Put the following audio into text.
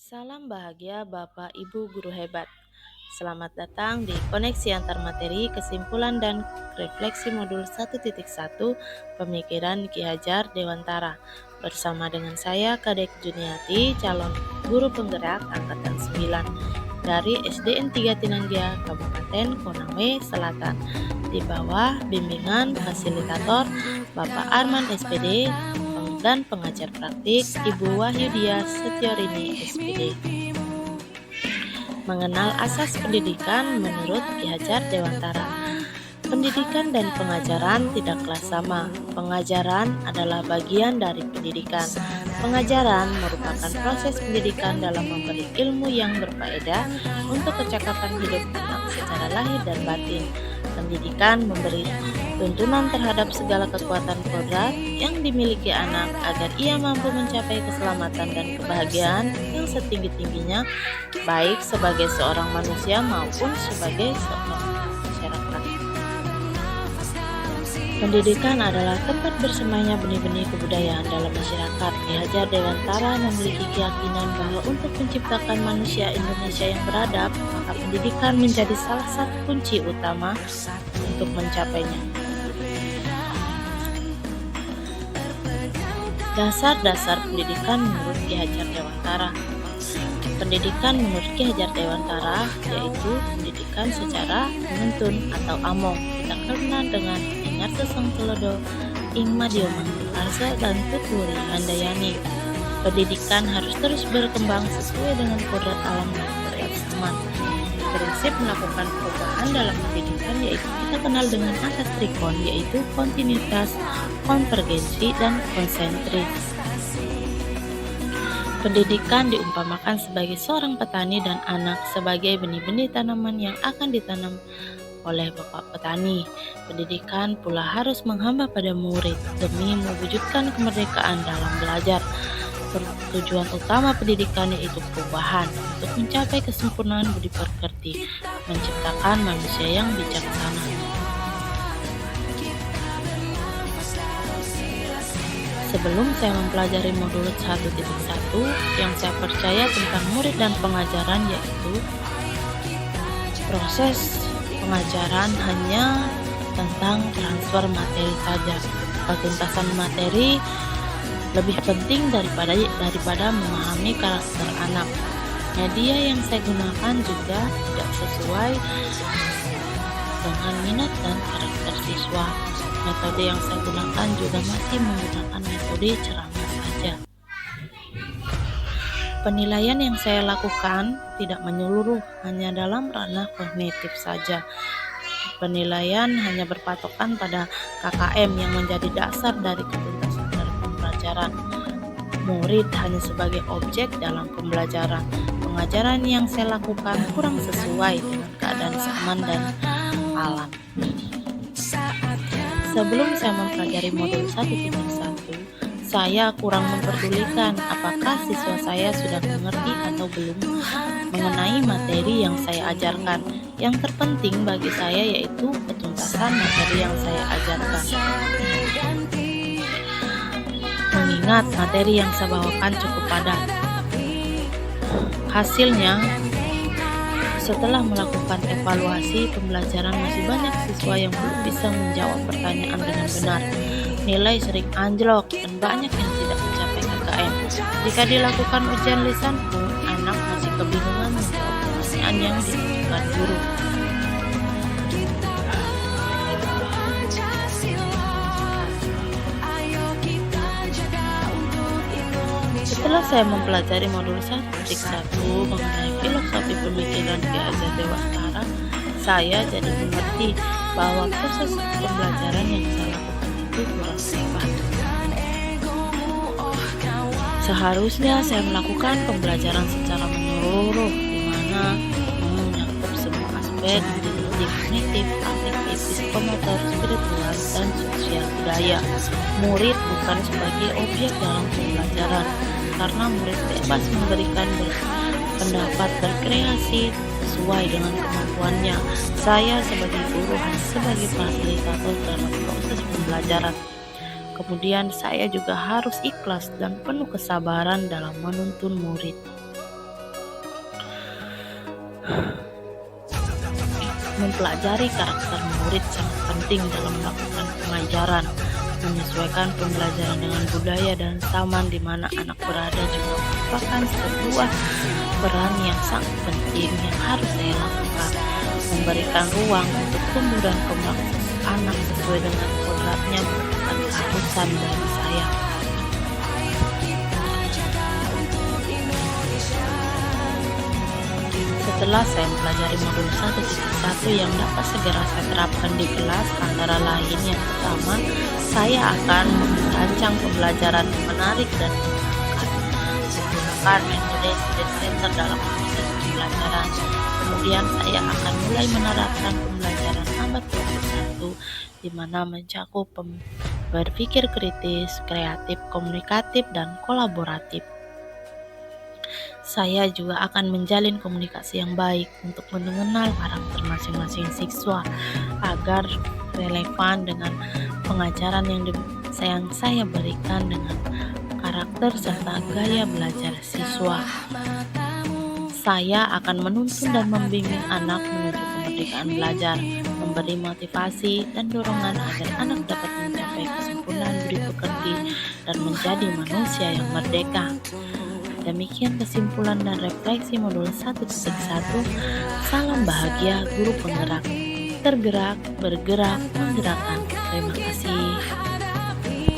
Salam bahagia Bapak Ibu Guru Hebat. Selamat datang di Koneksi Antar Materi Kesimpulan dan Refleksi Modul 1.1 Pemikiran Ki Hajar Dewantara. Bersama dengan saya Kadek Juniati, calon guru penggerak angkatan 9 dari SDN 3 Tinanggia, Kabupaten Konawe Selatan, di bawah bimbingan fasilitator Bapak Arman SPD dan pengajar praktik Ibu Wahyudia Setiorini SPD. Mengenal asas pendidikan menurut Ki Hajar Dewantara. Pendidikan dan pengajaran tidaklah sama. Pengajaran adalah bagian dari pendidikan. Pengajaran merupakan proses pendidikan dalam memberi ilmu yang berfaedah untuk kecakapan hidup anak secara lahir dan batin. Pendidikan memberi tuntunan terhadap segala kekuatan kodrat yang dimiliki anak agar ia mampu mencapai keselamatan dan kebahagiaan yang setinggi-tingginya, baik sebagai seorang manusia maupun sebagai seorang masyarakat. Pendidikan adalah tempat bersemayanya benih-benih kebudayaan dalam masyarakat. Ki Hajar Dewantara memiliki keyakinan bahwa untuk menciptakan manusia Indonesia yang beradab, maka pendidikan menjadi salah satu kunci utama untuk mencapainya. Dasar-dasar pendidikan menurut Ki Hajar Dewantara. Pendidikan menurut Ki Hajar Dewantara yaitu pendidikan secara menuntun atau among, kita kenal dengan ingat sesang telodo, ing madioman arsa dan tuturi handayani. Pendidikan harus terus berkembang sesuai dengan kodrat alam dan kodrat zaman. Prinsip melakukan perubahan dalam pendidikan yaitu kita kenal dengan asas trikon, yaitu kontinuitas, konvergensi, dan konsentris. Pendidikan diumpamakan sebagai seorang petani dan anak sebagai benih-benih tanaman yang akan ditanam oleh bapak petani. Pendidikan pula harus menghamba pada murid demi mewujudkan kemerdekaan dalam belajar. Tujuan utama pendidikan yaitu perubahan untuk mencapai kesempurnaan budi pekerti, menciptakan manusia yang bijaksana. Sebelum saya mempelajari modul 1.1 yang saya percaya tentang murid dan pengajaran, yaitu proses pengajaran hanya tentang transfer materi saja. Ketuntasan materi lebih penting daripada memahami karakter anak. Media yang saya gunakan juga tidak sesuai dengan minat dan karakter siswa. Metode yang saya gunakan juga masih menggunakan metode ceramah saja. Penilaian yang saya lakukan tidak menyeluruh, hanya dalam ranah kognitif saja. Penilaian hanya berpatokan pada KKM yang menjadi dasar dari ketuntasan dari pembelajaran. Murid hanya sebagai objek dalam pembelajaran. Pengajaran yang saya lakukan kurang sesuai dengan keadaan zaman dan alam. Sebelum saya mempelajari modul 1.1, saya kurang memperdulikan apakah siswa saya sudah mengerti atau belum mengenai materi yang saya ajarkan. Yang terpenting bagi saya yaitu ketuntasan materi yang saya ajarkan. Mengingat materi yang saya bawakan cukup padat. Hasilnya, setelah melakukan evaluasi pembelajaran, masih banyak siswa yang belum bisa menjawab pertanyaan dengan benar. Nilai sering anjlok dan banyak yang tidak mencapai KKM. Jika dilakukan ujian lisan pun, anak masih kebingungan menjawab pertanyaan yang ditunjukkan guru. Setelah saya mempelajari modul 1.1 mengenai filosofi pemikiran Ki Hajar Dewantara, saya jadi mengerti bahwa proses pembelajaran yang saya lakukan itu kurang tepat. Seharusnya saya melakukan pembelajaran secara menyeluruh, di mana menyangkut semua aspek seperti kognitif, afektif, psikomotor, spiritual, dan sosial budaya. Murid bukan sebagai objek dalam pembelajaran, karena murid bebas memberikan pendapat berkreasi sesuai dengan kemampuannya. Saya sebagai guru hanya sebagai fasilitator dalam proses pembelajaran. Kemudian saya juga harus ikhlas dan penuh kesabaran dalam menuntun murid. Mempelajari karakter murid sangat penting dalam melakukan pengajaran. Menyesuaikan pembelajaran dengan budaya dan zaman di mana anak berada juga merupakan sebuah peran yang sangat penting yang harus saya lakukan. Memberikan ruang untuk tumbuh dan kembang anak sesuai dengan kodratnya merupakan keharusan bagi saya. Setelah saya mempelajari modul 1.1 yang dapat segera saya terapkan di kelas, antara lain yang pertama, saya akan merancang pembelajaran yang menarik dan menyenangkan, menggunakan metode student center dalam proses pembelajaran. Kemudian saya akan mulai menerapkan pembelajaran abad 21 di mana mencakup berpikir kritis, kreatif, komunikatif, dan kolaboratif. Saya juga akan menjalin komunikasi yang baik untuk mengenal karakter masing-masing siswa agar relevan dengan pengajaran yang saya berikan dengan karakter serta gaya belajar siswa. Saya akan menuntun dan membimbing anak menuju kemerdekaan belajar, memberi motivasi dan dorongan agar anak dapat mencapai kesempurnaan budi pekerti dan menjadi manusia yang merdeka. Demikian kesimpulan dan refleksi modul 1.1. Salam bahagia guru penggerak. Tergerak, bergerak, menggerakkan. Terima kasih.